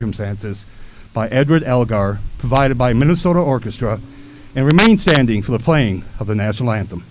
Circumstances by Edward Elgar, provided by Minnesota Orchestra, and remain standing for the playing of the national anthem.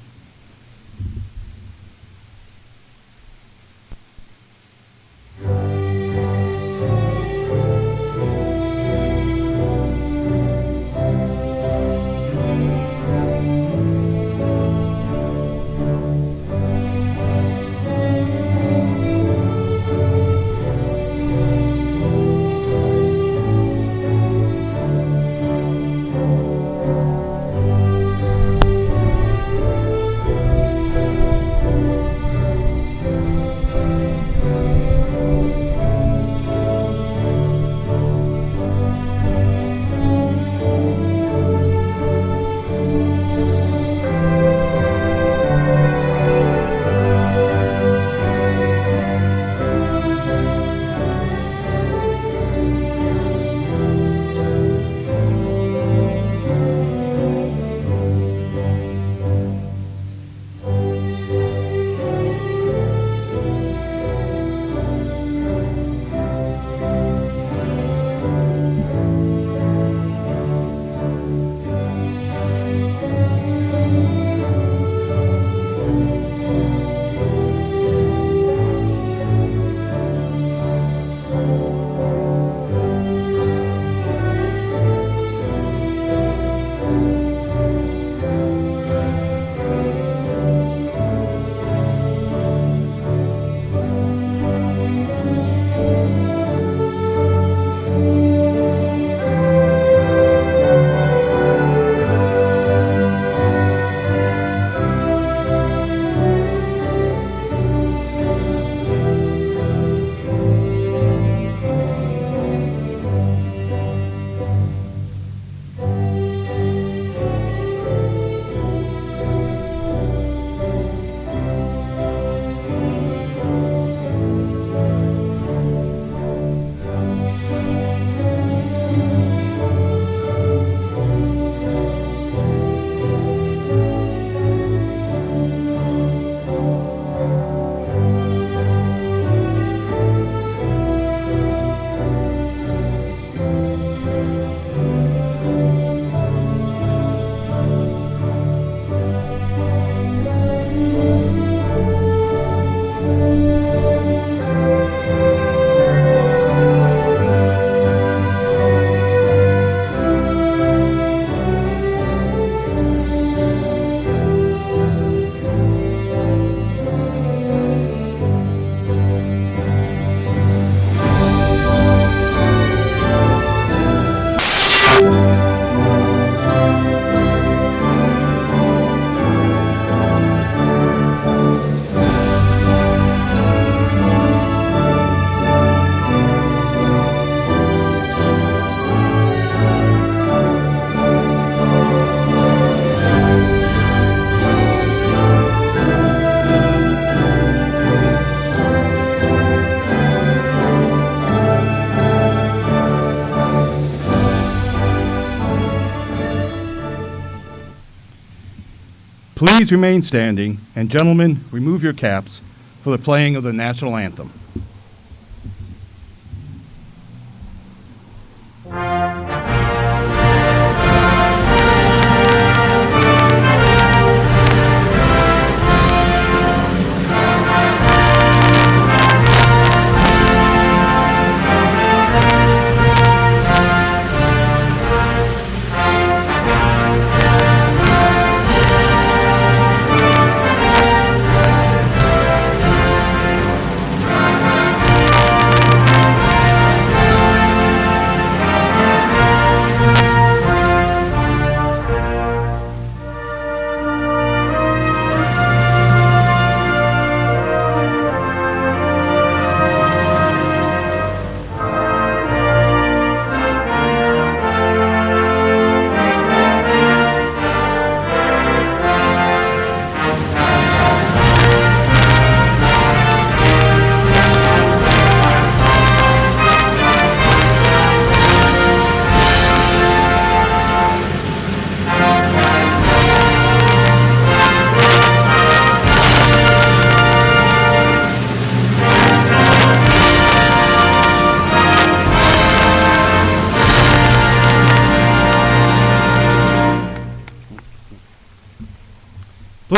Please remain standing, and gentlemen, remove your caps for the playing of the national anthem.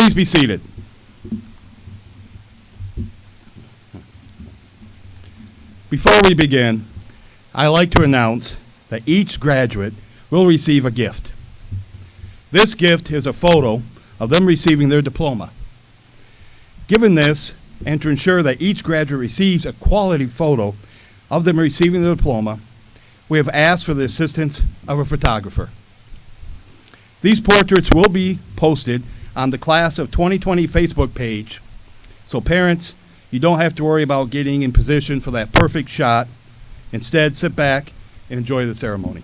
Please be seated. Before we begin, I'd like to announce that each graduate will receive a gift. This gift is a photo of them receiving their diploma. Given this, and to ensure that each graduate receives a quality photo of them receiving their diploma, we have asked for the assistance of a photographer. These portraits will be posted on the Class of 2020 Facebook page, so parents, you don't have to worry about getting in position for that perfect shot. Instead, sit back and enjoy the ceremony.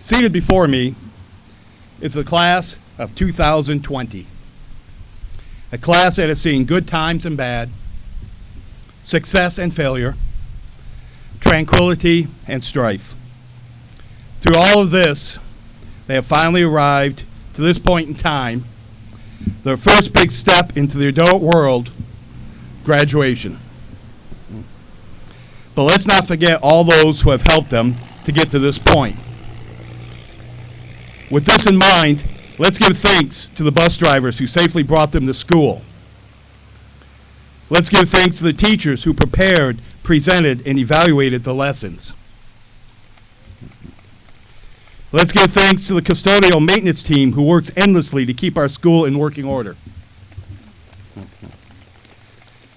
Seated before me is the class of 2020, a class that has seen good times and bad, success and failure, tranquility and strife. Through all of this, they have finally arrived to this point in time, their first big step into the adult world, graduation. But let's not forget all those who have helped them to get to this point. With this in mind, let's give thanks to the bus drivers who safely brought them to school. Let's give thanks to the teachers who prepared, presented, and evaluated the lessons. Let's give thanks to the custodial maintenance team who works endlessly to keep our school in working order.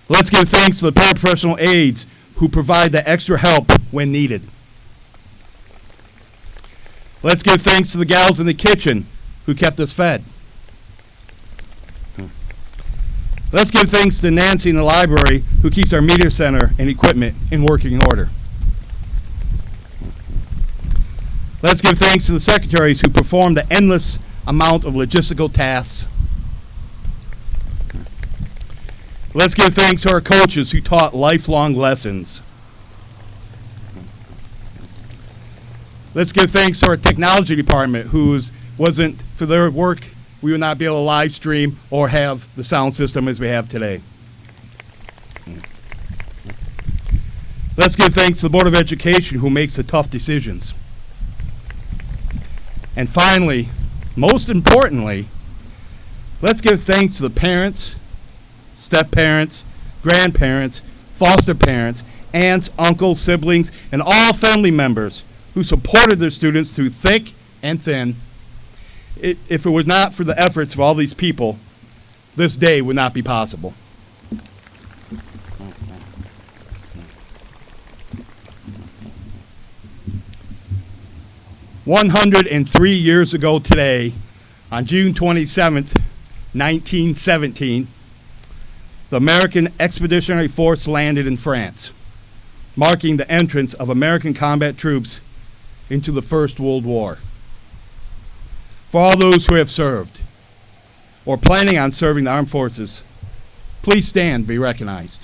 Let's give thanks to the paraprofessional aides who provide the extra help when needed. Let's give thanks to the gals in the kitchen who kept us fed. Let's give thanks to Nancy in the library who keeps our media center and equipment in working order. Let's give thanks to the secretaries who perform the endless amount of logistical tasks. Let's give thanks to our coaches who taught lifelong lessons. Let's give thanks to our technology department whose wasn't for their work, we would not be able to live stream or have the sound system as we have today. Let's give thanks to the Board of Education who makes the tough decisions. And finally, most importantly, let's give thanks to the parents, step-parents, grandparents, foster parents, aunts, uncles, siblings, and all family members who supported their students through thick and thin. If it were not for the efforts of all these people, this day would not be possible. "103 years ago today, on June 27th, 1917, the American Expeditionary Force landed in France, marking the entrance of American combat troops into the First World War. For all those who have served or planning on serving the armed forces, please stand and be recognized.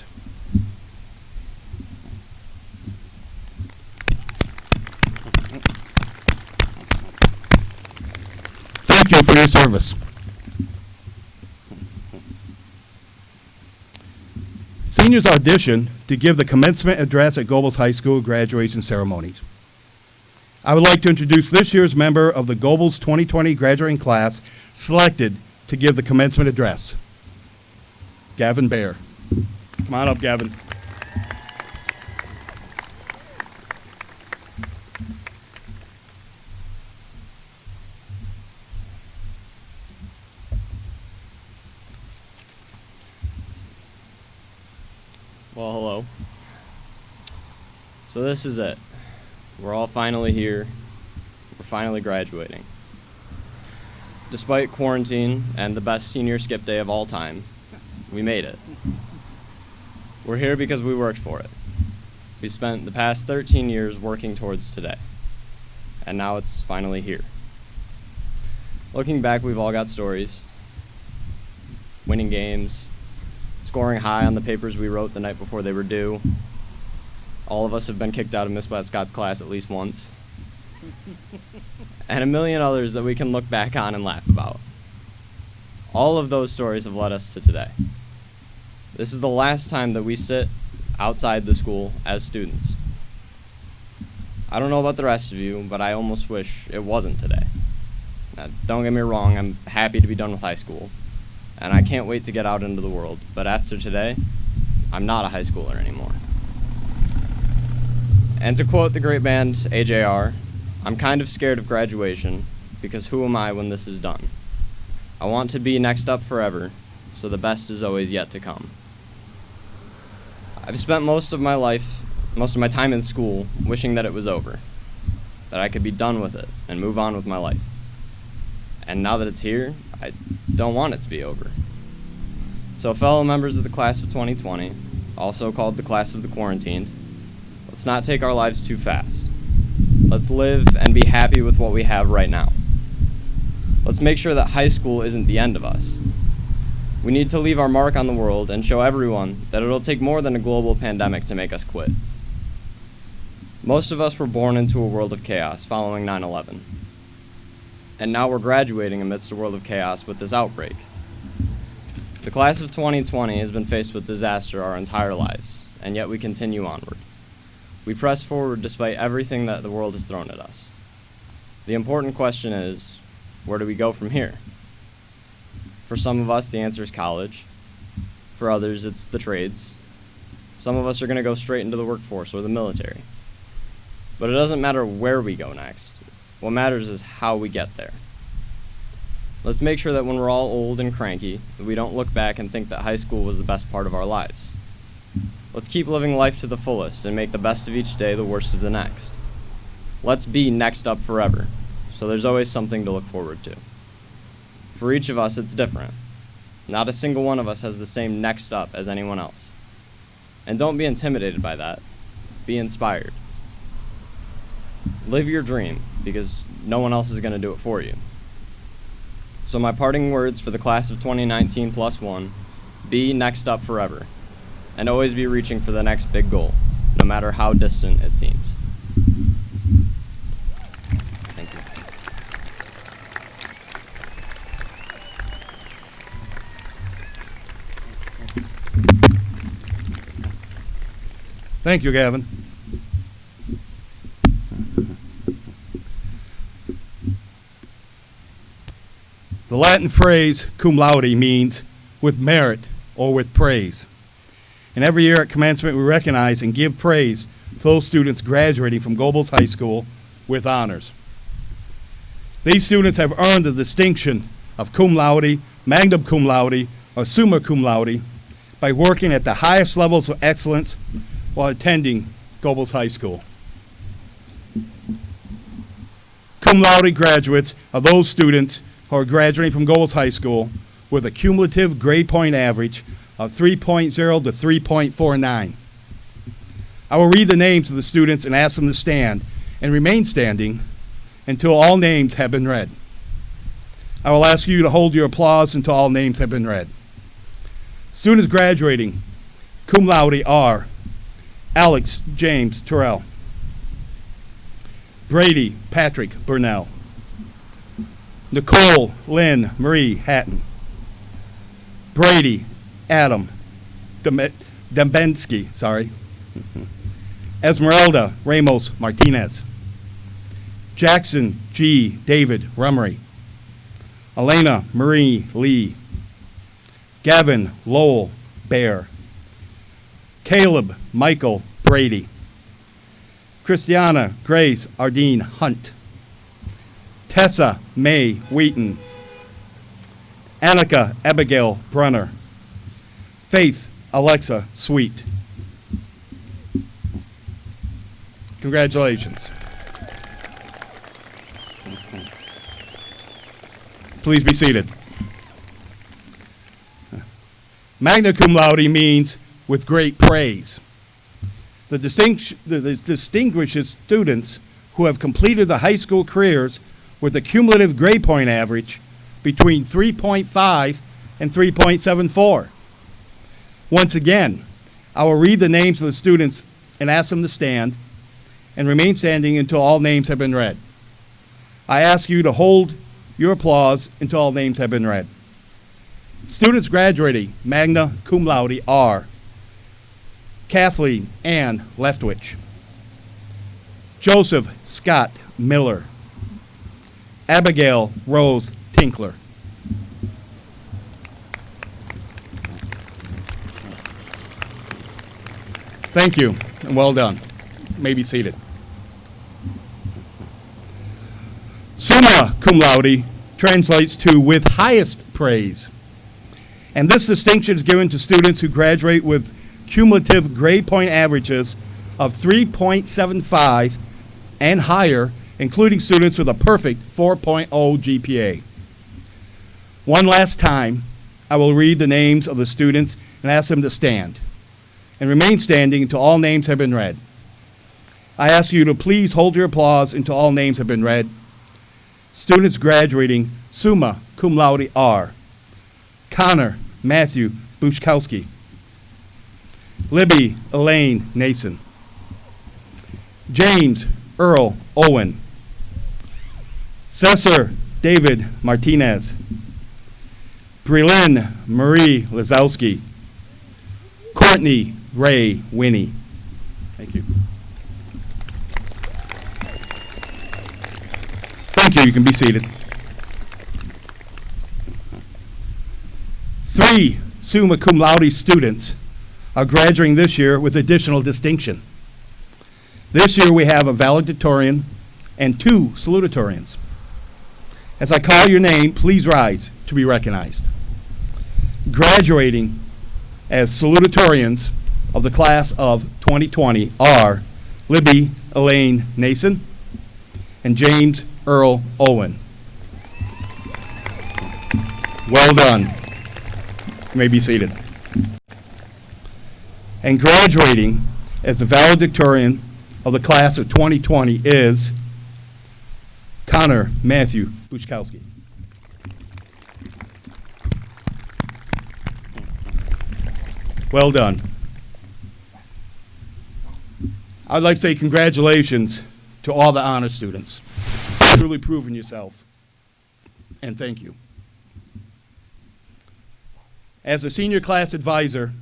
Thank you for your service. Seniors audition to give the commencement address at Gobles High School graduation ceremonies. I would like to introduce this year's member of the Gobles 2020 graduating class selected to give the commencement address, Gavin Baer. Come on up, Gavin. Well, hello. So this is it. We're all finally here. We're finally graduating. Despite quarantine and the best senior skip day of all time, we made it. We're here because we worked for it. We spent the past 13 years working towards today. And now it's finally here. Looking back, we've all got stories. Winning games, scoring high on the papers we wrote the night before they were due. All of us have been kicked out of Miss Westcott's class at least once. And a million others that we can look back on and laugh about. All of those stories have led us to today. This is the last time that we sit outside the school as students. I don't know about the rest of you, but I almost wish it wasn't today. Now, don't get me wrong, I'm happy to be done with high school, and I can't wait to get out into the world, but after today, I'm not a high schooler anymore. And to quote the great band AJR, I'm kind of scared of graduation, because who am I when this is done? I want to be next up forever, so the best is always yet to come. I've spent most of my time in school wishing that it was over, that I could be done with it and move on with my life. And now that it's here, I don't want it to be over. So fellow members of the class of 2020, also called the class of the quarantined, let's not take our lives too fast. Let's live and be happy with what we have right now. Let's make sure that high school isn't the end of us. We need to leave our mark on the world and show everyone that it'll take more than a global pandemic to make us quit. Most of us were born into a world of chaos following 9/11. And now we're graduating amidst a world of chaos with this outbreak. The class of 2020 has been faced with disaster our entire lives, and yet we continue onward. We press forward despite everything that the world has thrown at us. The important question is, where do we go from here? For some of us, the answer is college. For others, it's the trades. Some of us are going to go straight into the workforce or the military. But it doesn't matter where we go next. What matters is how we get there. Let's make sure that when we're all old and cranky, that we don't look back and think that high school was the best part of our lives. Let's keep living life to the fullest and make the best of each day the worst of the next. Let's be next up forever, so there's always something to look forward to. For each of us, it's different. Not a single one of us has the same next up as anyone else. And don't be intimidated by that. Be inspired. Live your dream, because no one else is going to do it for you. So my parting words for the class of 2019 plus one, be next up forever, and always be reaching for the next big goal, no matter how distant it seems. Thank you. Thank you, Gavin. The Latin phrase cum laude means with merit or with praise. And every year at commencement, we recognize and give praise to those students graduating from Gobles High School with honors. These students have earned the distinction of cum laude, magna cum laude, or summa cum laude by working at the highest levels of excellence while attending Gobles High School. Cum laude graduates are those students who are graduating from Gobles High School with a cumulative grade point average of 3.0 to 3.49. I will read the names of the students and ask them to stand and remain standing until all names have been read. I will ask you to hold your applause until all names have been read. Students graduating cum laude are Alex James Terrell, Brady Patrick Burnell, Nicole Lynn Marie Hatton, Brady Adam Dembensky, Esmeralda Ramos Martinez, Jackson G. David Rummery, Elena Marie Lee, Gavin Lowell Bear, Caleb Michael Brady, Christiana Grace Ardeen Hunt, Tessa May Wheaton, Annika Abigail Brunner, Faith Alexa Sweet. Congratulations. Please be seated. Magna cum laude means with great praise. The distinguishes students who have completed the high school careers with a cumulative grade point average between 3.5 and 3.74. Once again, I will read the names of the students and ask them to stand and remain standing until all names have been read. I ask you to hold your applause until all names have been read. Students graduating magna cum laude are Kathleen Ann Leftwich, Joseph Scott Miller. Abigail Rose Tinkler. Thank you, and well done. You may be seated. Summa cum laude translates to with highest praise. And this distinction is given to students who graduate with cumulative grade point averages of 3.75 and higher, including students with a perfect 4.0 GPA. One last time, I will read the names of the students and ask them to stand and remain standing until all names have been read. I ask you to please hold your applause until all names have been read. Students graduating summa cum laude are Connor Matthew Bushkowski, Libby Elaine Nason, James Earl Owen, Cesar David Martinez, Brelyn Marie Lazowski, Courtney Ray Winnie. Thank you. Thank you. You can be seated. 3 summa cum laude students are graduating this year with additional distinction. This year we have a valedictorian and 2 salutatorians. As I call your name, please rise to be recognized. Graduating as salutatorians of the class of 2020 are Libby Elaine Nason and James Earl Owen. Well done. You may be seated. And graduating as the valedictorian of the class of 2020 is Connor Matthew Bushkowski. Well done. I'd like to say congratulations to all the honor students. You've truly proven yourself, and thank you. As a senior class advisor,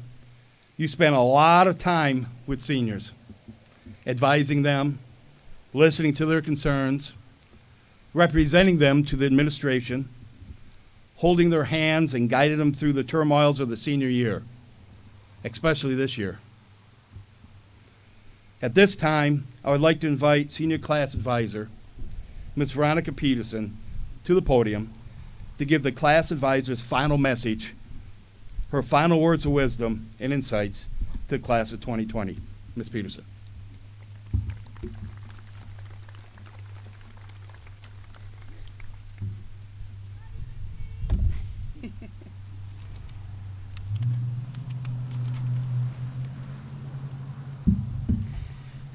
you spent a lot of time with seniors, advising them, listening to their concerns, representing them to the administration, holding their hands and guiding them through the turmoils of the senior year, especially this year. At this time, I would like to invite Senior Class Advisor, Ms. Veronica Peterson, to the podium to give the class advisor's final message, her final words of wisdom and insights to the class of 2020. Ms. Peterson.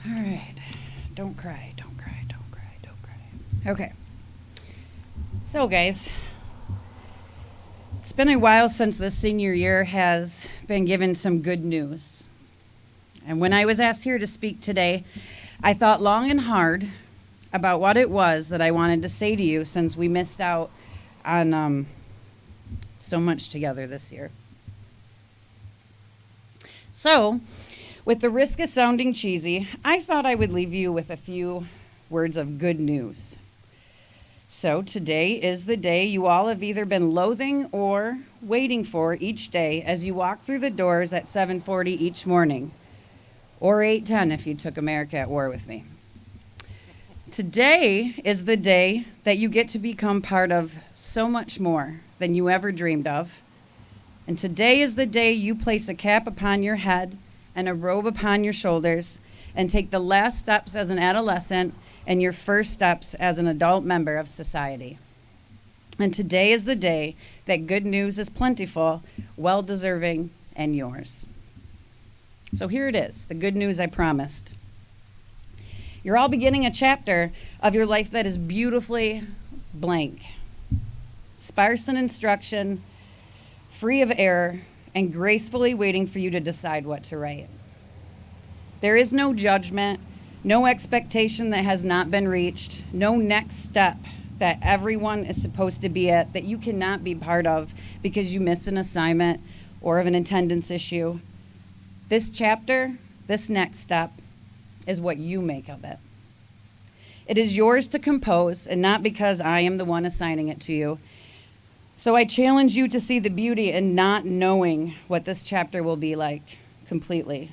All right. Don't cry, don't cry, don't cry, don't cry. Okay. So, guys, it's been a while since the senior year has been given some good news. And when I was asked here to speak today, I thought long and hard about what it was that I wanted to say to you since we missed out on so much together this year. So, with the risk of sounding cheesy, I thought I would leave you with a few words of good news. So today is the day you all have either been loathing or waiting for each day as you walk through the doors at 7:40 each morning, or 8:10 if you took America at War with me. Today is the day that you get to become part of so much more than you ever dreamed of. And today is the day you place a cap upon your head and a robe upon your shoulders and take the last steps as an adolescent and your first steps as an adult member of society. And today is the day that good news is plentiful, well-deserving, and yours. So here it is, the good news I promised. You're all beginning a chapter of your life that is beautifully blank, sparse in instruction, free of error, and gracefully waiting for you to decide what to write. There is no judgment, no expectation that has not been reached, no next step that everyone is supposed to be at that you cannot be part of because you missed an assignment or of an attendance issue. This chapter, this next step, is what you make of it. It is yours to compose, and not because I am the one assigning it to you. So I challenge you to see the beauty in not knowing what this chapter will be like completely.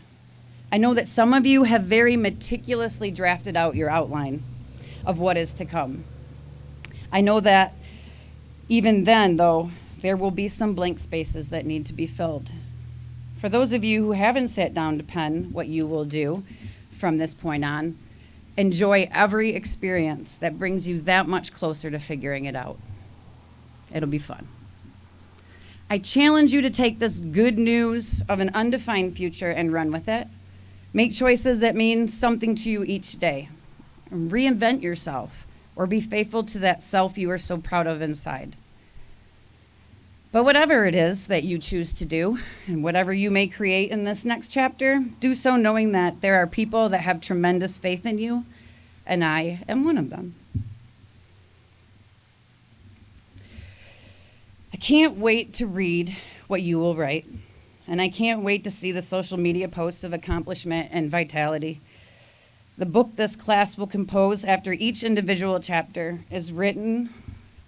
I know that some of you have very meticulously drafted out your outline of what is to come. I know that even then, though, there will be some blank spaces that need to be filled. For those of you who haven't sat down to pen what you will do from this point on, enjoy every experience that brings you that much closer to figuring it out. It'll be fun. I challenge you to take this good news of an undefined future and run with it. Make choices that mean something to you each day. Reinvent yourself, or be faithful to that self you are so proud of inside. But whatever it is that you choose to do, and whatever you may create in this next chapter, do so knowing that there are people that have tremendous faith in you, and I am one of them. I can't wait to read what you will write, and I can't wait to see the social media posts of accomplishment and vitality. The book this class will compose after each individual chapter is written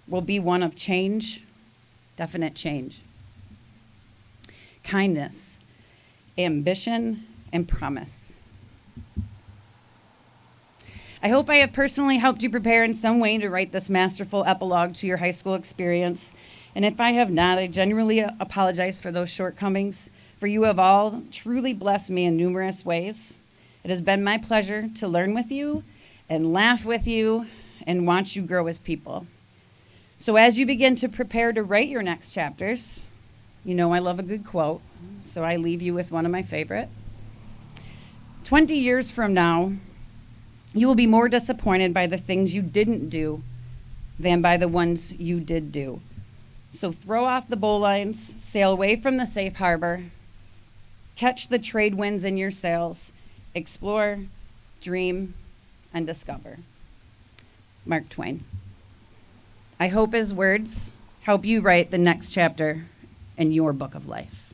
will be one of change, definite change, kindness, ambition, and promise. I hope I have personally helped you prepare in some way to write this masterful epilogue to your high school experience. And if I have not, I genuinely apologize for those shortcomings, for you have all truly blessed me in numerous ways. It has been my pleasure to learn with you and laugh with you and watch you grow as people. So as you begin to prepare to write your next chapters, you know I love a good quote, so I leave you with one of my favorite. 20 years from now, you will be more disappointed by the things you didn't do than by the ones you did do. So throw off the bowlines, sail away from the safe harbor, catch the trade winds in your sails, explore, dream, and discover. Mark Twain. I hope his words help you write the next chapter in your book of life.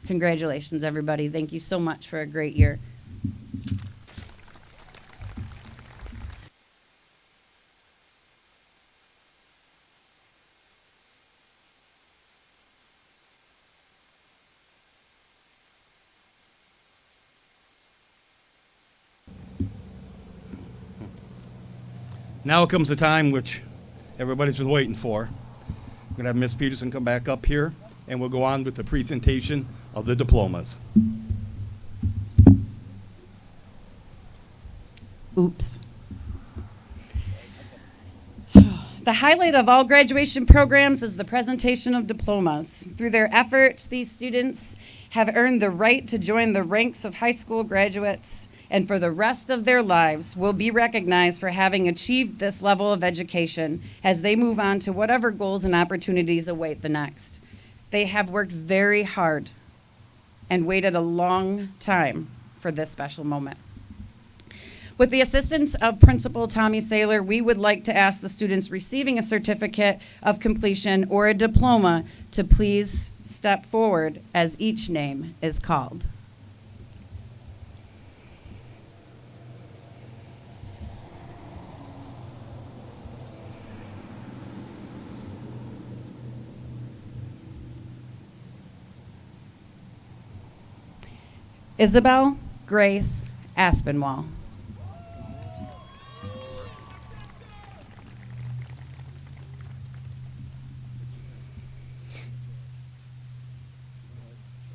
Congratulations, everybody. Thank you so much for a great year. Now comes the time which everybody's been waiting for. I'm going to have Ms. Peterson come back up here, and we'll go on with the presentation of the diplomas. Oops. The highlight of all graduation programs is the presentation of diplomas. Through their efforts, these students have earned the right to join the ranks of high school graduates, and for the rest of their lives will be recognized for having achieved this level of education as they move on to whatever goals and opportunities await the next. They have worked very hard and waited a long time for this special moment. With the assistance of Principal Tommy Saylor, we would like to ask the students receiving a certificate of completion or a diploma to please step forward as each name is called. Isabel Grace Aspinwall.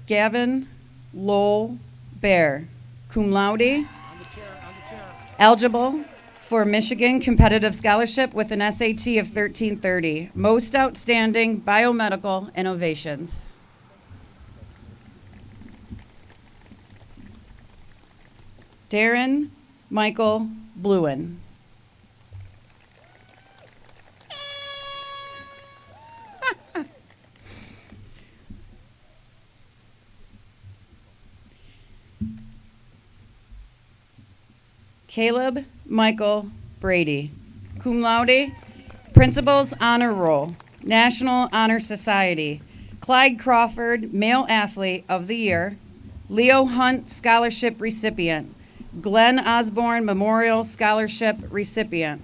Gavin Lowell Bear, cum laude, eligible for Michigan Competitive Scholarship with an SAT of 1330, most outstanding biomedical innovations. Darren Michael Bluen. Caleb Michael Brady, cum laude, Principal's Honor Roll, National Honor Society, Clyde Crawford Male Athlete of the Year, Leo Hunt Scholarship recipient, Glenn Osborne Memorial Scholarship recipient.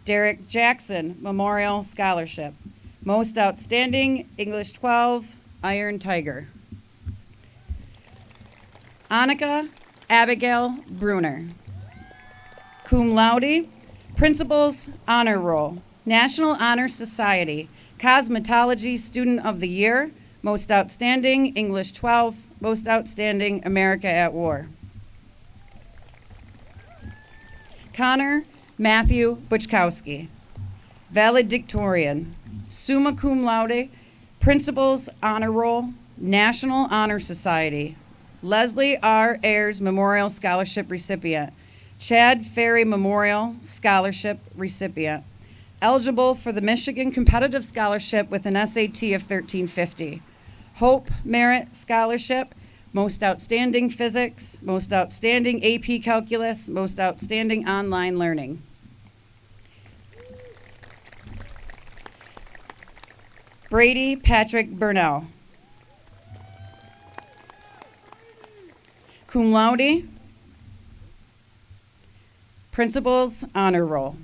Derek Jackson Memorial Scholarship. Most Outstanding English 12 Iron Tiger. Annika Abigail Bruner. Cum laude, Principal's Honor Roll, National Honor Society, Cosmetology Student of the Year, Most Outstanding English 12, Most Outstanding America at War. Connor Matthew Buchkowski, Valedictorian, Summa Cum Laude, Principal's Honor Roll, National Honor Society, Leslie R. Ayers Memorial Scholarship recipient, Chad Ferry Memorial Scholarship recipient, eligible for the Michigan Competitive Scholarship with an SAT of 1350. Hope Merit Scholarship, Most Outstanding Physics, Most Outstanding AP Calculus, Most Outstanding Online Learning. Brady Patrick Burnell. Cum laude, Principal's Honor Roll.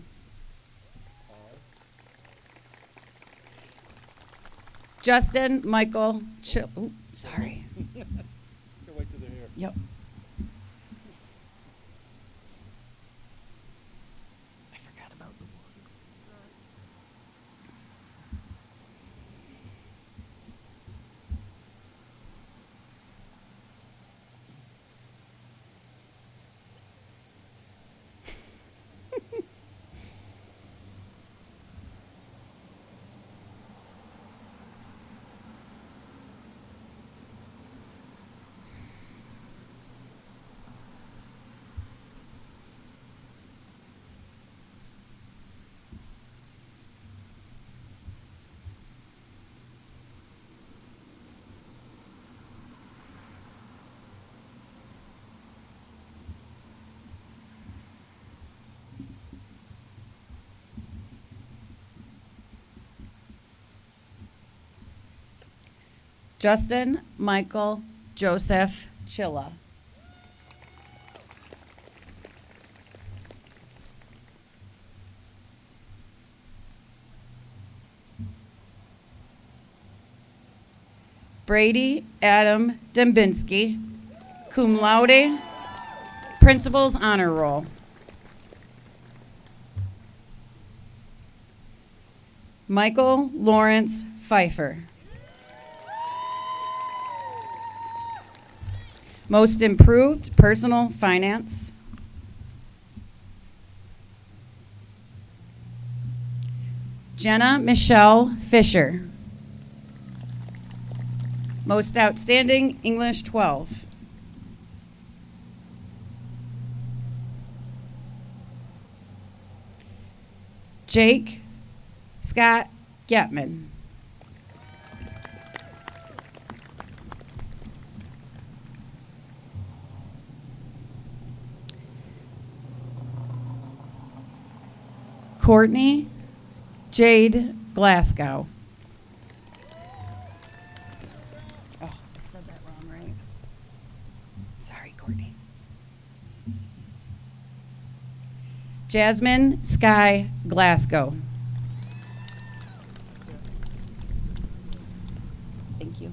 Justin Michael sorry. Wait till they're here. Yep. I forgot about the one. Justin Michael Joseph Chilla. Brady Adam Dembinski, cum laude, Principal's Honor Roll. Michael Lawrence Pfeiffer. Most Improved Personal Finance. Jenna Michelle Fisher. Most Outstanding English 12. Jake Scott Getman. Courtney Jade Glasgow. Oh, I said that wrong, right? Sorry, Courtney. Jasmine Sky Glasgow. Thank you.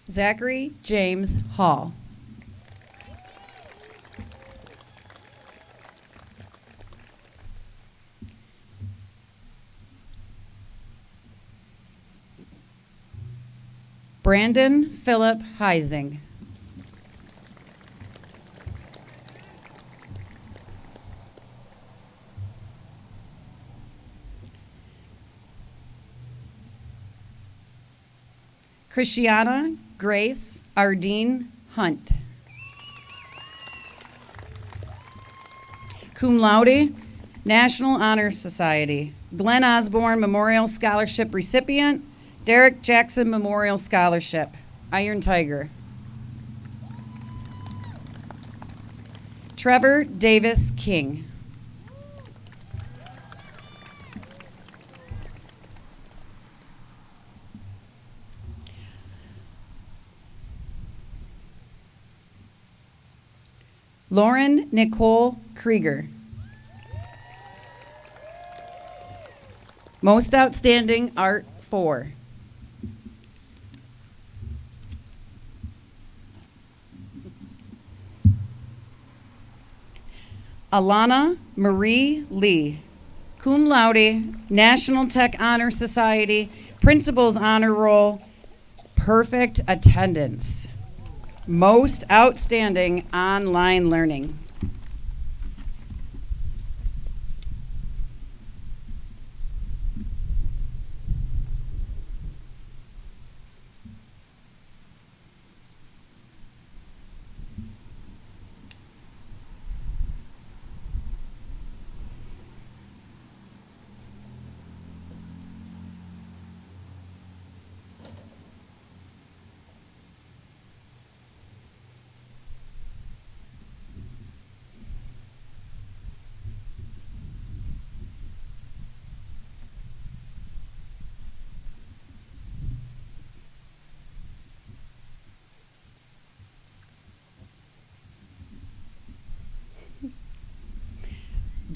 Zachary James Hall. Brandon Philip Heising. Christiana Grace Ardeen Hunt. Cum laude, National Honor Society. Glenn Osborne Memorial Scholarship recipient, Derek Jackson Memorial Scholarship, Iron Tiger. Trevor Davis King. Lauren Nicole Krieger. Most Outstanding Art 4. Alana Marie Lee, cum laude, National Tech Honor Society, Principal's Honor Roll, perfect attendance. Most Outstanding Online Learning.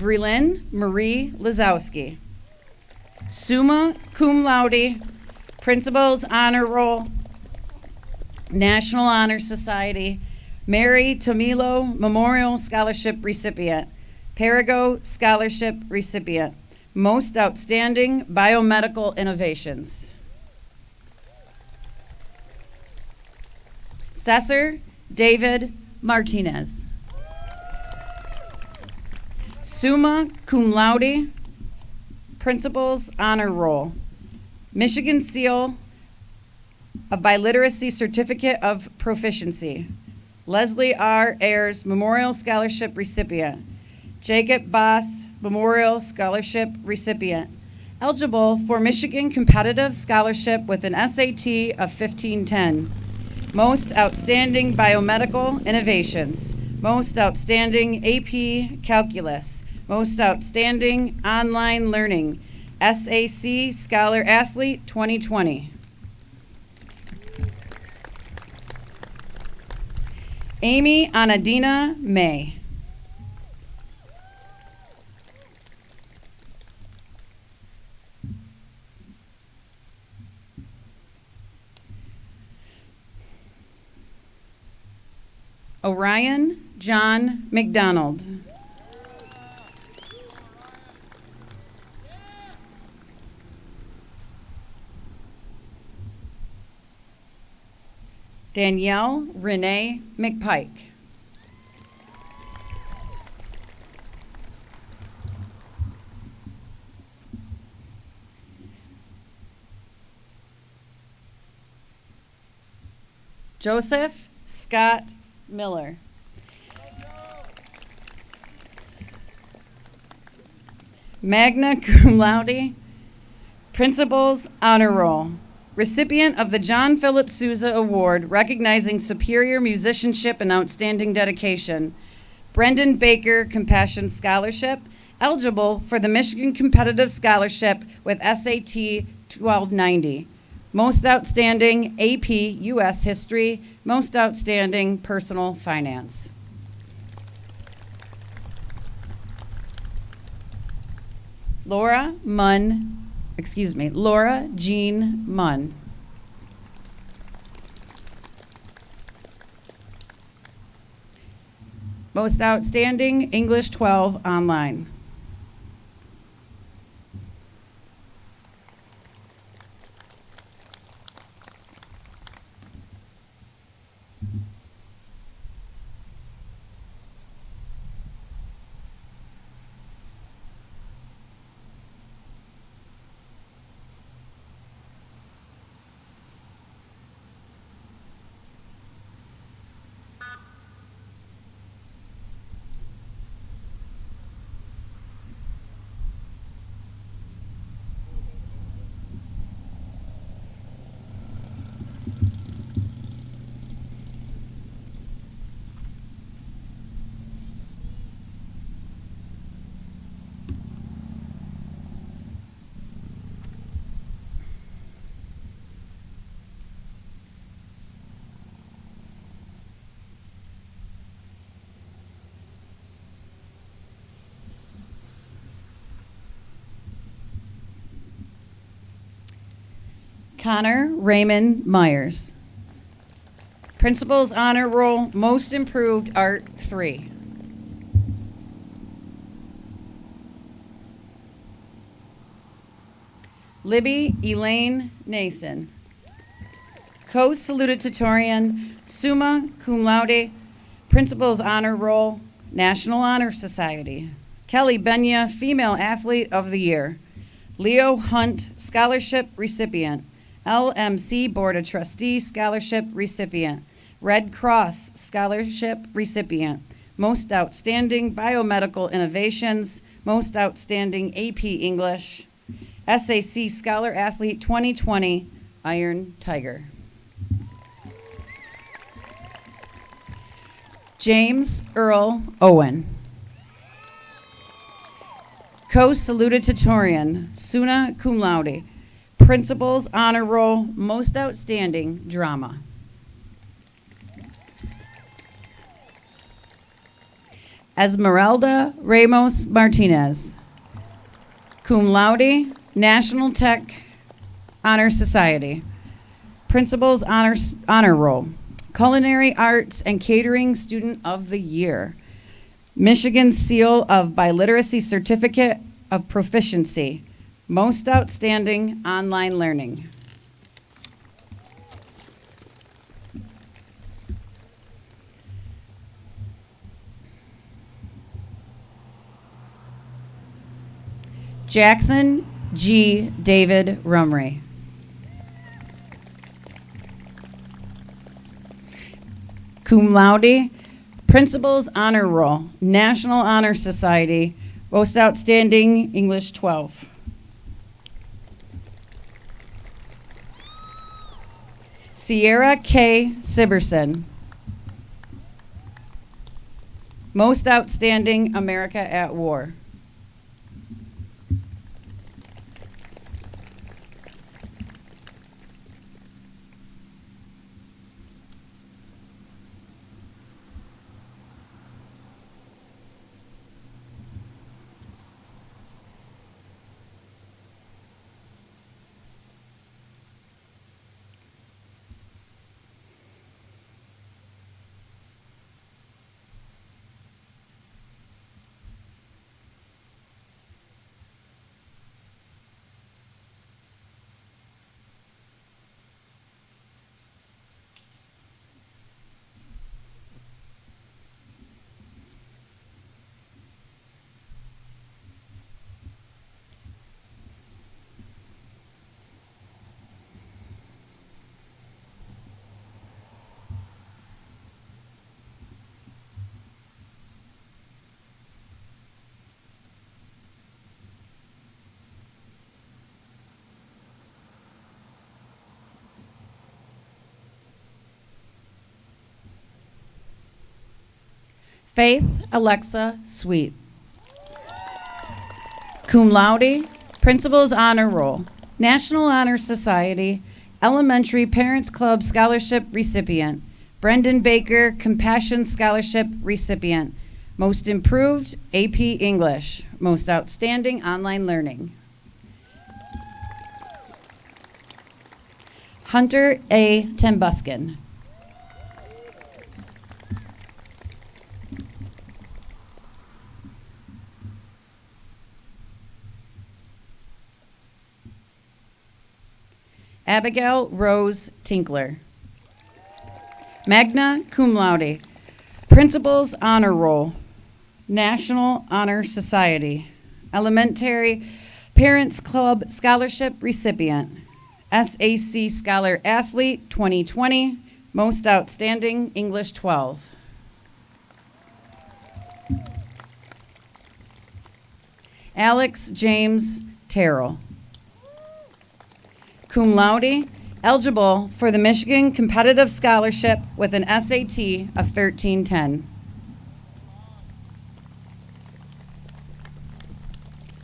Brelyn Marie Lazowski. Summa cum laude, Principal's Honor Roll, National Honor Society, Mary Tomilo Memorial Scholarship recipient, Perigo Scholarship recipient, Most Outstanding Biomedical Innovations. Cesar David Martinez. Summa cum laude, Principal's Honor Roll, Michigan Seal, a Biliteracy Certificate of Proficiency, Leslie R. Ayers Memorial Scholarship recipient, Jacob Boss Memorial Scholarship recipient, eligible for Michigan Competitive Scholarship with an SAT of 1510, Most Outstanding Biomedical Innovations, Most Outstanding AP Calculus, Most Outstanding Online Learning, SAC Scholar Athlete 2020. Amy Anadina May. Orion John McDonald. Danielle Renee McPike. Joseph Scott Miller. Magna cum laude, Principal's Honor Roll, recipient of the John Philip Sousa Award recognizing superior musicianship and outstanding dedication, Brendan Baker Compassion Scholarship, eligible for the Michigan Competitive Scholarship with SAT 1290, Most Outstanding AP U.S. History, Most Outstanding Personal Finance. Laura Jean Munn. Most Outstanding English 12 online. Connor Raymond Myers. Principal's Honor Roll, Most Improved Art 3. Libby Elaine Nason. Co-salutatorian, Summa Cum Laude, Principal's Honor Roll, National Honor Society. Kelly Benya, Female Athlete of the Year. Leo Hunt, Scholarship Recipient. LMC Board of Trustees Scholarship Recipient. Red Cross Scholarship Recipient. Most Outstanding Biomedical Innovations. Most Outstanding AP English. SAC Scholar Athlete 2020, Iron Tiger. James Earl Owen. Co-salutatorian, Summa Cum Laude. Principal's Honor Roll, Most Outstanding Drama. Esmeralda Ramos Martinez. Cum Laude, National Tech Honor Society. Principal's Honor Roll. Culinary Arts and Catering Student of the Year. Michigan Seal of Biliteracy Certificate of Proficiency. Most Outstanding Online Learning. Jackson G. David Rumray. Cum Laude, Principal's Honor Roll, National Honor Society, Most Outstanding English 12. Sierra K. Siberson. Most Outstanding America at War. Faith Alexa Sweet. Cum Laude, Principal's Honor Roll, National Honor Society, Elementary Parents Club Scholarship Recipient, Brendan Baker Compassion Scholarship Recipient, Most Improved AP English, Most Outstanding Online Learning. Hunter A. Tembuskin. Abigail Rose Tinkler. Magna cum laude, Principal's Honor Roll, National Honor Society, Elementary Parents Club Scholarship recipient, SAC Scholar Athlete 2020, Most Outstanding English 12. Alex James Terrell. Cum laude, eligible for the Michigan Competitive Scholarship with an SAT of 1310.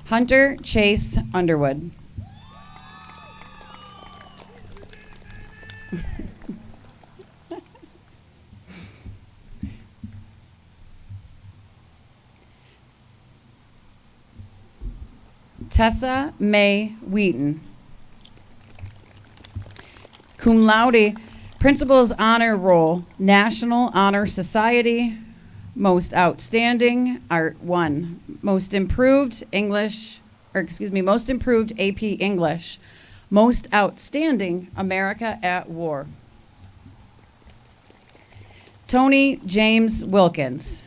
Hunter Chase Underwood. Tessa May Wheaton. Cum laude, Principal's Honor Roll, National Honor Society, Most Outstanding, Art 1, Most Improved English, Most Improved AP English, Most Outstanding America at War. Tony James Wilkins.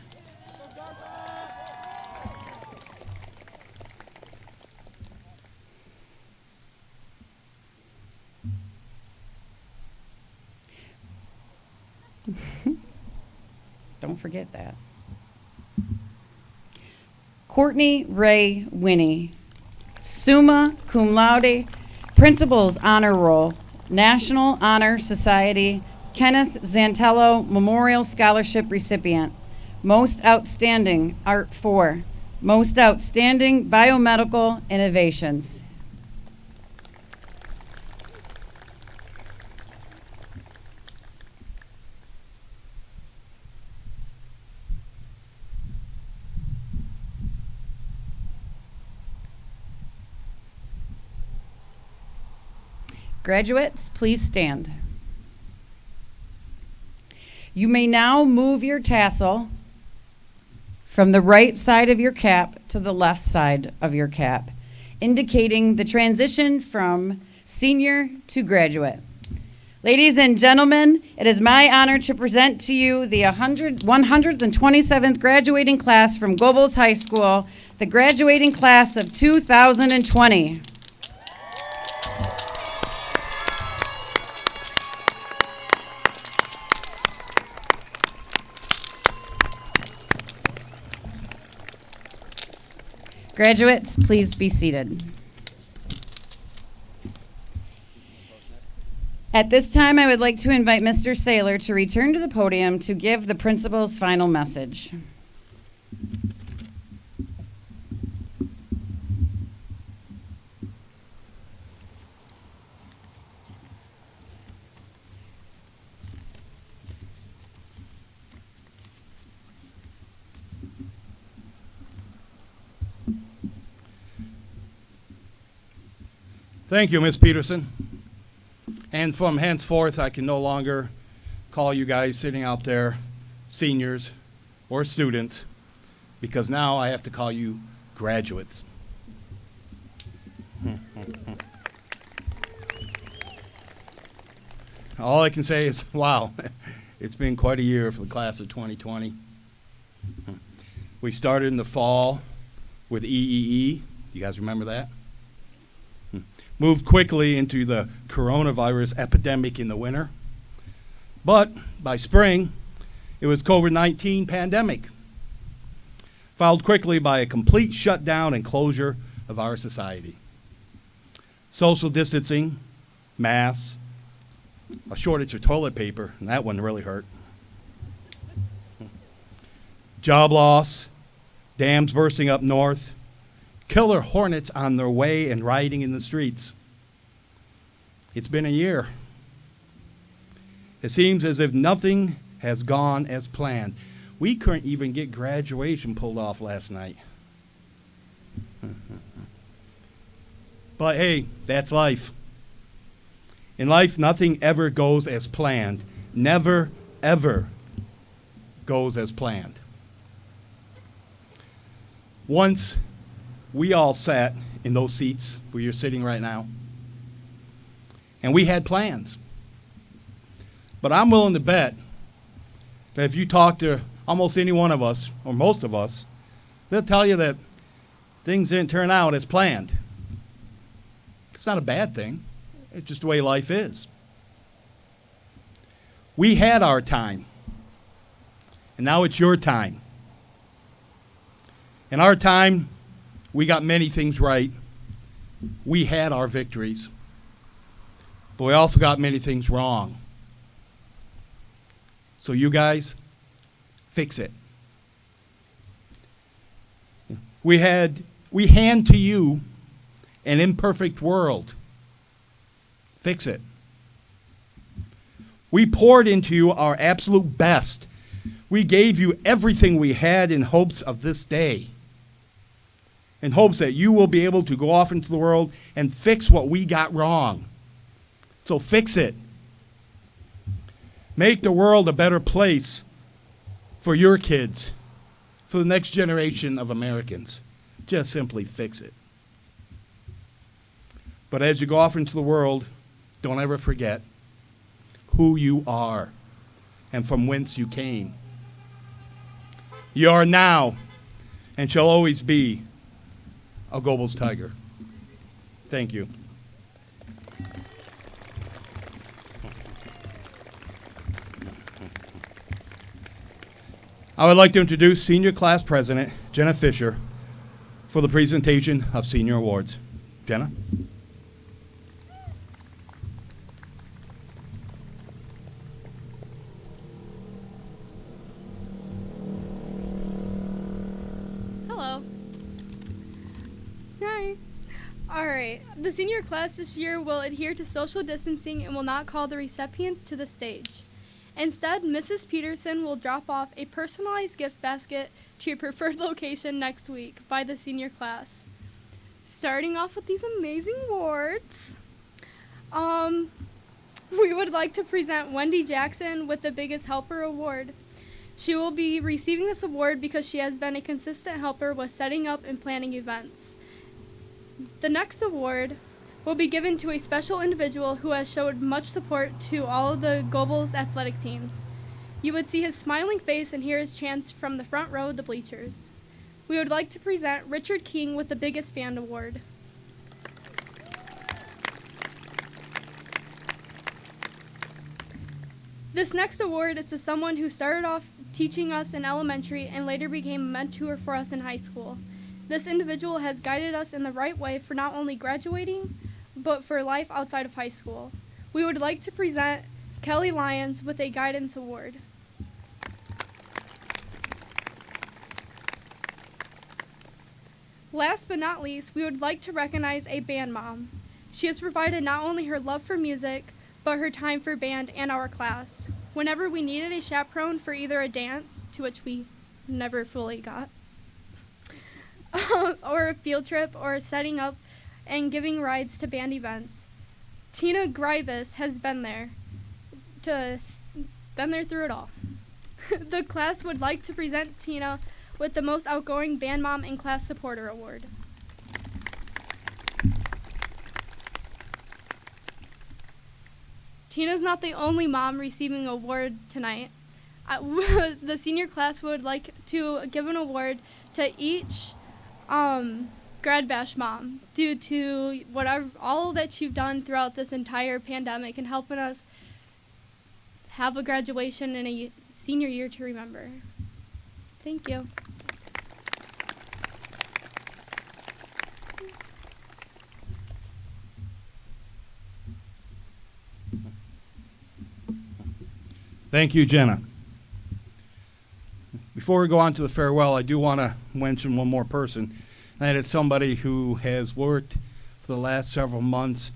Don't forget that. Courtney Ray Winnie, summa cum laude, Principal's Honor Roll, National Honor Society, Kenneth Zantello Memorial Scholarship recipient, Most Outstanding Art 4, Most Outstanding Biomedical Innovations. Graduates, please stand. You may now move your tassel from the right side of your cap to the left side of your cap, indicating the transition from senior to graduate. Ladies and gentlemen, it is my honor to present to you the 127th graduating class from Gobles High School, the graduating class of 2020. Graduates, please be seated. At this time, I would like to invite Mr. Saylor to return to the podium to give the principal's final message. Thank you, Ms. Peterson. And from henceforth, I can no longer call you guys sitting out there seniors or students, because now I have to call you graduates. All I can say is, wow, it's been quite a year for the class of 2020. We started in the fall with EEE. You guys remember that? Moved quickly into the coronavirus epidemic in the winter. But by spring, it was COVID-19 pandemic, followed quickly by a complete shutdown and closure of our society. Social distancing, masks, a shortage of toilet paper, and that one really hurt. Job loss, dams bursting up north, killer hornets on their way and riding in the streets. It's been a year. It seems as if nothing has gone as planned. We couldn't even get graduation pulled off last night. But hey, that's life. In life, nothing ever goes as planned. Never, ever goes as planned. Once we all sat in those seats where you're sitting right now, And we had plans. But I'm willing to bet that if you talk to almost any one of us, or most of us, they'll tell you that things didn't turn out as planned. It's not a bad thing. It's just the way life is. We had our time, and now it's your time. In our time, we got many things right. We had our victories, but we also got many things wrong. So you guys, fix it. We hand to you an imperfect world. Fix it. We poured into you our absolute best. We gave you everything we had in hopes of this day. In hopes that you will be able to go off into the world and fix what we got wrong. So fix it. Make the world a better place for your kids, for the next generation of Americans. Just simply fix it. But as you go off into the world, don't ever forget who you are and from whence you came. You are now and shall always be a Gobles Tiger. Thank you. I would like to introduce Senior Class President Jenna Fisher for the presentation of Senior Awards. Jenna? Hello. Hi. Alright, the senior class this year will adhere to social distancing and will not call the recipients to the stage. Instead, Mrs. Peterson will drop off a personalized gift basket to your preferred location next week by the senior class. Starting off with these amazing awards, we would like to present Wendy Jackson with the Biggest Helper Award. She will be receiving this award because she has been a consistent helper with setting up and planning events. The next award will be given to a special individual who has showed much support to all of the Gobles athletic teams. You would see his smiling face and hear his chants from the front row of the bleachers. We would like to present Richard King with the Biggest Fan Award. This next award is to someone who started off teaching us in elementary and later became a mentor for us in high school. This individual has guided us in the right way for not only graduating, but for life outside of high school. We would like to present Kelly Lyons with a Guidance Award. Last but not least, we would like to recognize a band mom. She has provided not only her love for music, but her time for band and our class. Whenever we needed a chaperone for either a dance, to which we never fully got, or a field trip, or setting up and giving rides to band events, Tina Grivis has been there through it all. The class would like to present Tina with the Most Outgoing Band Mom and Class Supporter Award. Tina's not the only mom receiving an award tonight. The senior class would like to give an award to each Grad Bash mom due to all that you've done throughout this entire pandemic and helping us have a graduation and a senior year to remember. Thank you. Thank you, Jenna. Before we go on to the farewell, I do want to mention one more person. That is somebody who has worked for the last several months,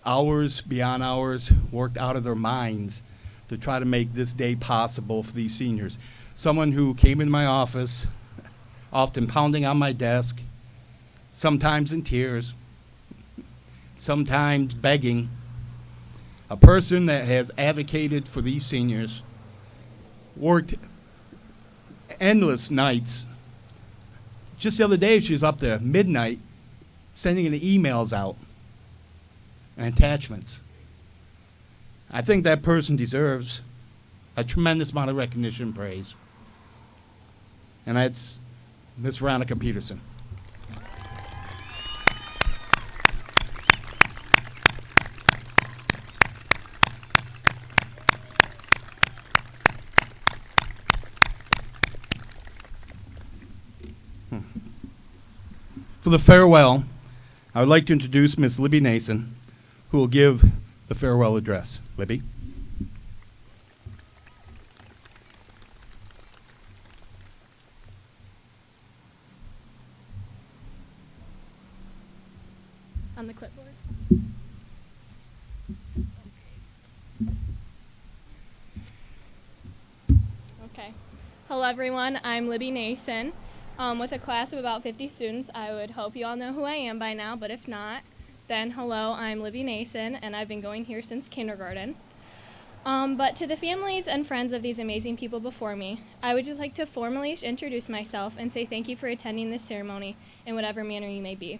hours beyond hours, worked out of their minds to try to make this day possible for these seniors. Someone who came in my office, often pounding on my desk, sometimes in tears, sometimes begging. A person that has advocated for these seniors, worked endless nights. Just the other day, she was up to midnight sending the emails out and attachments. I think that person deserves a tremendous amount of recognition and praise. And that's Miss Veronica Peterson. For the farewell, I would like to introduce Miss Libby Nason, who will give the farewell address. Libby? On the clipboard. Okay. Hello, everyone. I'm Libby Nason. With a class of about 50 students, I would hope you all know who I am by now, but if not, then hello, I'm Libby Nason, and I've been going here since kindergarten. But to the families and friends of these amazing people before me, I would just like to formally introduce myself and say thank you for attending this ceremony in whatever manner you may be,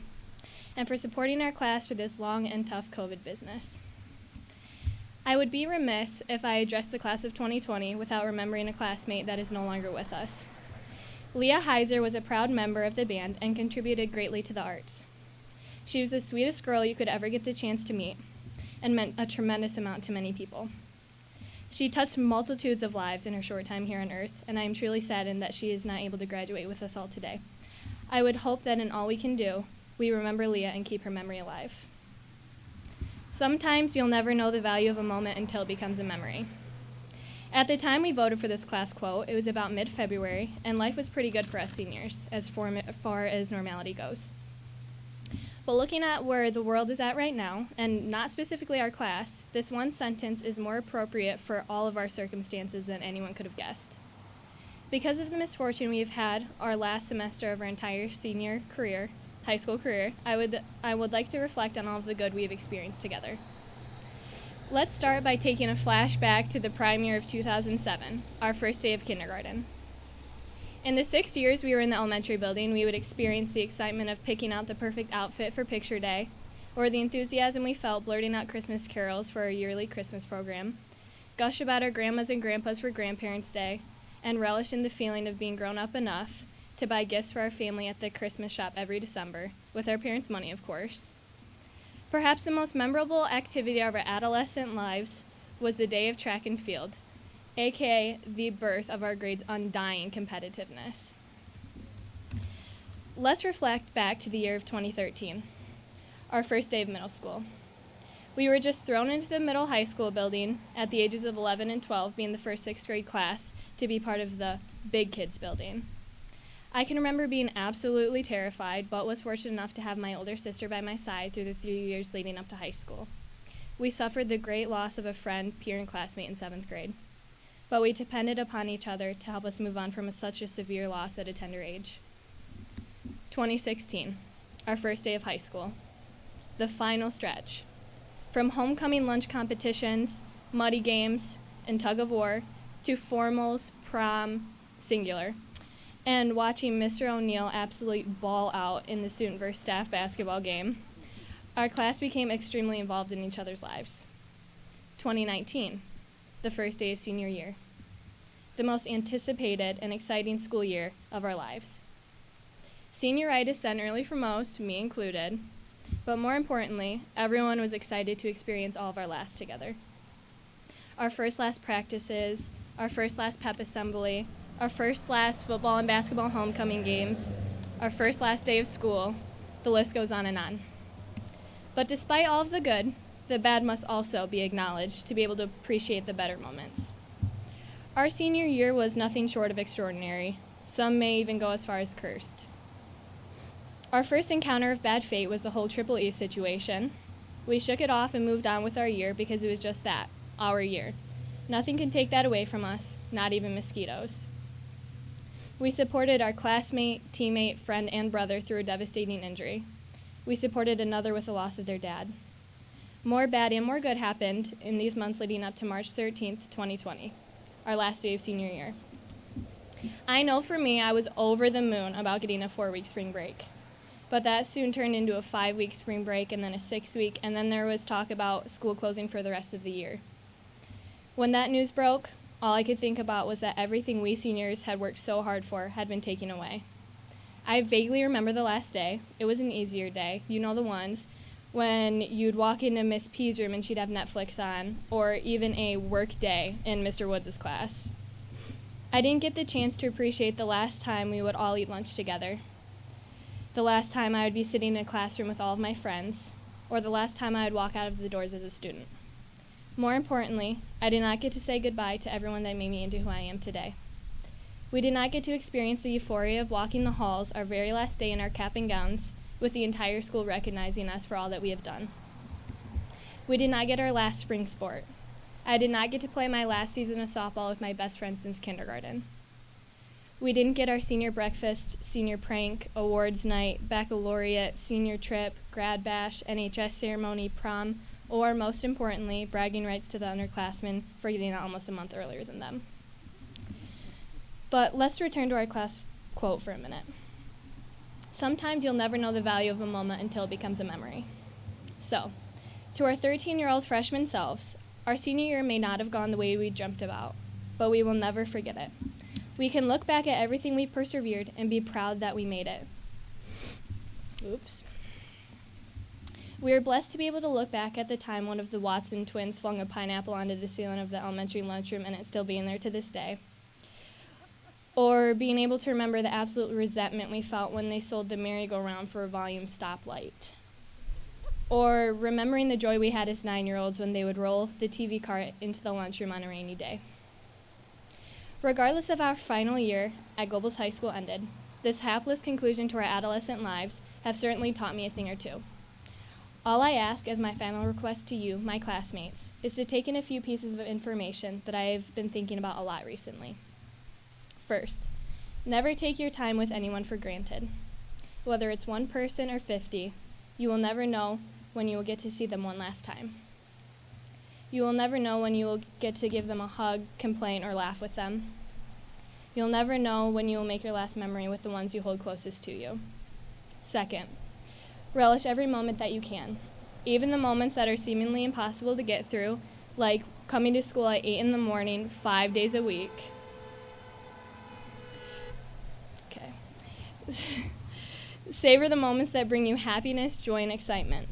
and for supporting our class through this long and tough COVID business. I would be remiss if I addressed the class of 2020 without remembering a classmate that is no longer with us. Leah Heiser was a proud member of the band and contributed greatly to the arts. She was the sweetest girl you could ever get the chance to meet and meant a tremendous amount to many people. She touched multitudes of lives in her short time here on Earth, and I am truly saddened that she is not able to graduate with us all today. I would hope that in all we can do, we remember Leah and keep her memory alive. Sometimes you'll never know the value of a moment until it becomes a memory. At the time we voted for this class quote, it was about mid-February, and life was pretty good for us seniors, as far as normality goes. But looking at where the world is at right now, and not specifically our class, this one sentence is more appropriate for all of our circumstances than anyone could have guessed. Because of the misfortune we have had our last semester of our entire senior career, high school career, I would like to reflect on all of the good we have experienced together. Let's start by taking a flashback to the prime year of 2007, our first day of kindergarten. In the 6 years we were in the elementary building, we would experience the excitement of picking out the perfect outfit for picture day, or the enthusiasm we felt blurting out Christmas carols for our yearly Christmas program, gush about our grandmas and grandpas for Grandparents' Day, and relish in the feeling of being grown up enough to buy gifts for our family at the Christmas shop every December, with our parents' money, of course. Perhaps the most memorable activity of our adolescent lives was the day of track and field, aka the birth of our grade's undying competitiveness. Let's reflect back to the year of 2013, our first day of middle school. We were just thrown into the middle high school building at the ages of 11 and 12, being the first 6th grade class to be part of the big kids building. I can remember being absolutely terrified, but was fortunate enough to have my older sister by my side through the 3 years leading up to high school. We suffered the great loss of a friend, peer, and classmate in 7th grade, but we depended upon each other to help us move on from such a severe loss at a tender age. 2016, our first day of high school, the final stretch. From homecoming lunch competitions, muddy games, and tug of war, to formals, prom, singular, and watching Mr. O'Neill absolutely ball out in the student versus staff basketball game, our class became extremely involved in each other's lives. 2019, the first day of senior year, the most anticipated and exciting school year of our lives. Senioritis set early for most, me included, but more importantly, everyone was excited to experience all of our laughs together. Our first last practices, our first last pep assembly, our first last football and basketball homecoming games, our first last day of school, the list goes on and on. But despite all of the good, the bad must also be acknowledged to be able to appreciate the better moments. Our senior year was nothing short of extraordinary. Some may even go as far as cursed. Our first encounter of bad fate was the whole Triple E situation. We shook it off and moved on with our year because it was just that, our year. Nothing can take that away from us, not even mosquitoes. We supported our classmate, teammate, friend, and brother through a devastating injury. We supported another with the loss of their dad. More bad and more good happened in these months leading up to March 13th, 2020, our last day of senior year. I know for me, I was over the moon about getting a 4-week spring break. But that soon turned into a 5-week spring break and then a 6-week, and then there was talk about school closing for the rest of the year. When that news broke, all I could think about was that everything we seniors had worked so hard for had been taken away. I vaguely remember the last day. It was an easier day, you know the ones, when you'd walk into Miss P's room and she'd have Netflix on, or even a work day in Mr. Woods' class. I didn't get the chance to appreciate the last time we would all eat lunch together, the last time I would be sitting in a classroom with all of my friends, or the last time I would walk out of the doors as a student. More importantly, I did not get to say goodbye to everyone that made me into who I am today. We did not get to experience the euphoria of walking the halls our very last day in our cap and gowns, with the entire school recognizing us for all that we have done. We did not get our last spring sport. I did not get to play my last season of softball with my best friend since kindergarten. We didn't get our senior breakfast, senior prank, awards night, baccalaureate, senior trip, grad bash, NHS ceremony, prom, or most importantly, bragging rights to the underclassmen for getting out almost a month earlier than them. But let's return to our class quote for a minute. Sometimes you'll never know the value of a moment until it becomes a memory. So, to our 13-year-old freshman selves, our senior year may not have gone the way we dreamt about, but we will never forget it. We can look back at everything we persevered and be proud that we made it. Oops. We are blessed to be able to look back at the time one of the Watson twins flung a pineapple onto the ceiling of the elementary lunchroom and it still being there to this day. Or being able to remember the absolute resentment we felt when they sold the merry-go-round for a volume stoplight. Or remembering the joy we had as 9-year-olds when they would roll the TV cart into the lunchroom on a rainy day. Regardless of our final year at Gobles High School ended, this hapless conclusion to our adolescent lives have certainly taught me a thing or two. All I ask as my final request to you, my classmates, is to take in a few pieces of information that I have been thinking about a lot recently. First, never take your time with anyone for granted. Whether it's one person or 50, you will never know when you will get to see them one last time. You will never know when you will get to give them a hug, complain, or laugh with them. You'll never know when you will make your last memory with the ones you hold closest to you. Second, relish every moment that you can, even the moments that are seemingly impossible to get through, like coming to school at 8 in the morning, 5 days a week. Savor the moments that bring you happiness, joy, and excitement.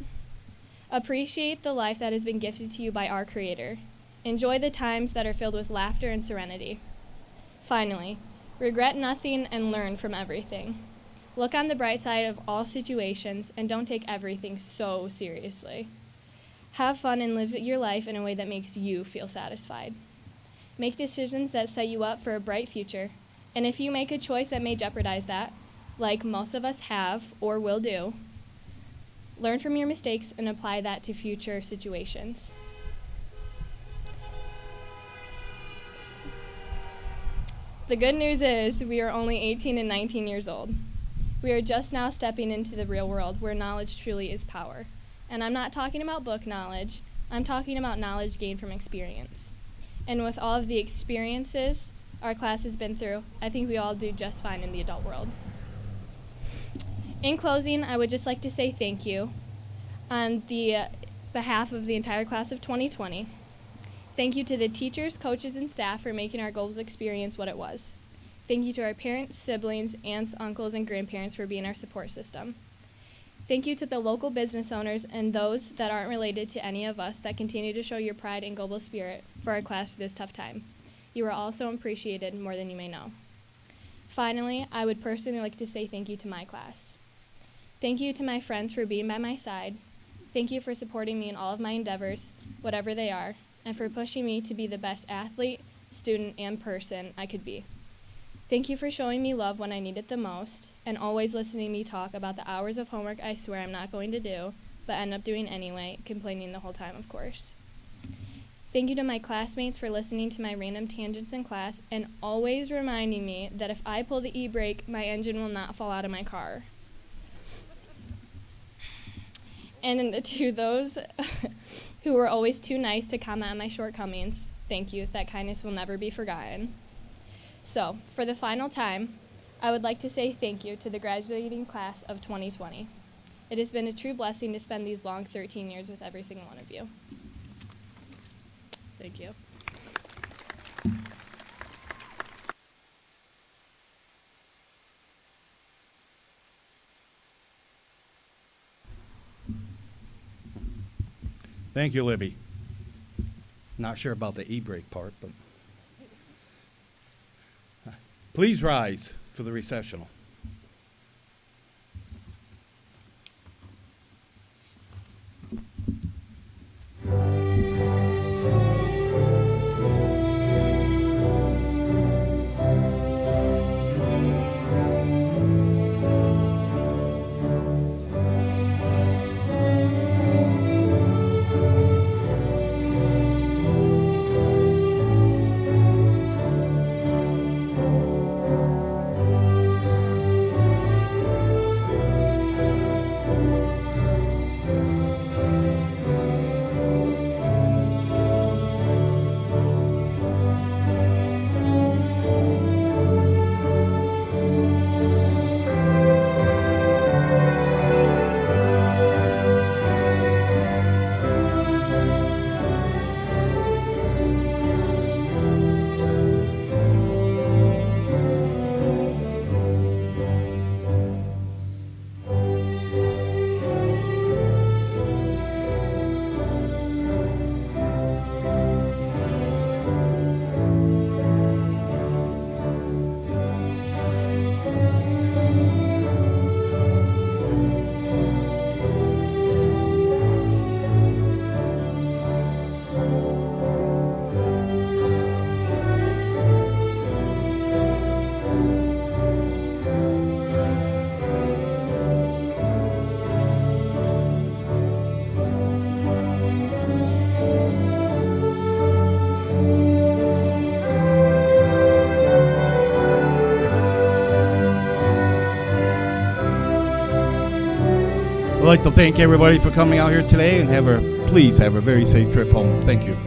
Appreciate the life that has been gifted to you by our Creator. Enjoy the times that are filled with laughter and serenity. Finally, regret nothing and learn from everything. Look on the bright side of all situations and don't take everything so seriously. Have fun and live your life in a way that makes you feel satisfied. Make decisions that set you up for a bright future, and if you make a choice that may jeopardize that, like most of us have or will do, learn from your mistakes and apply that to future situations. The good news is we are only 18 and 19 years old. We are just now stepping into the real world where knowledge truly is power. And I'm not talking about book knowledge, I'm talking about knowledge gained from experience. And with all of the experiences our class has been through, I think we all do just fine in the adult world. In closing, I would just like to say thank you on the behalf of the entire class of 2020. Thank you to the teachers, coaches, and staff for making our Gobles experience what it was. Thank you to our parents, siblings, aunts, uncles, and grandparents for being our support system. Thank you to the local business owners and those that aren't related to any of us that continue to show your pride and Gobles spirit for our class through this tough time. You are also appreciated more than you may know. Finally, I would personally like to say thank you to my class. Thank you to my friends for being by my side. Thank you for supporting me in all of my endeavors, whatever they are, and for pushing me to be the best athlete, student, and person I could be. Thank you for showing me love when I need it the most, and always listening to me talk about the hours of homework I swear I'm not going to do, but end up doing anyway, complaining the whole time, of course. Thank you to my classmates for listening to my random tangents in class, and always reminding me that if I pull the e-brake, my engine will not fall out of my car. And to those who were always too nice to comment on my shortcomings, thank you. That kindness will never be forgotten. So, for the final time, I would like to say thank you to the graduating class of 2020. It has been a true blessing to spend these long 13 years with every single one of you. Thank you. Thank you, Libby. Not sure about the e-brake part, but please rise for the recessional. I'd like to thank everybody for coming out here today and please have a very safe trip home. Thank you.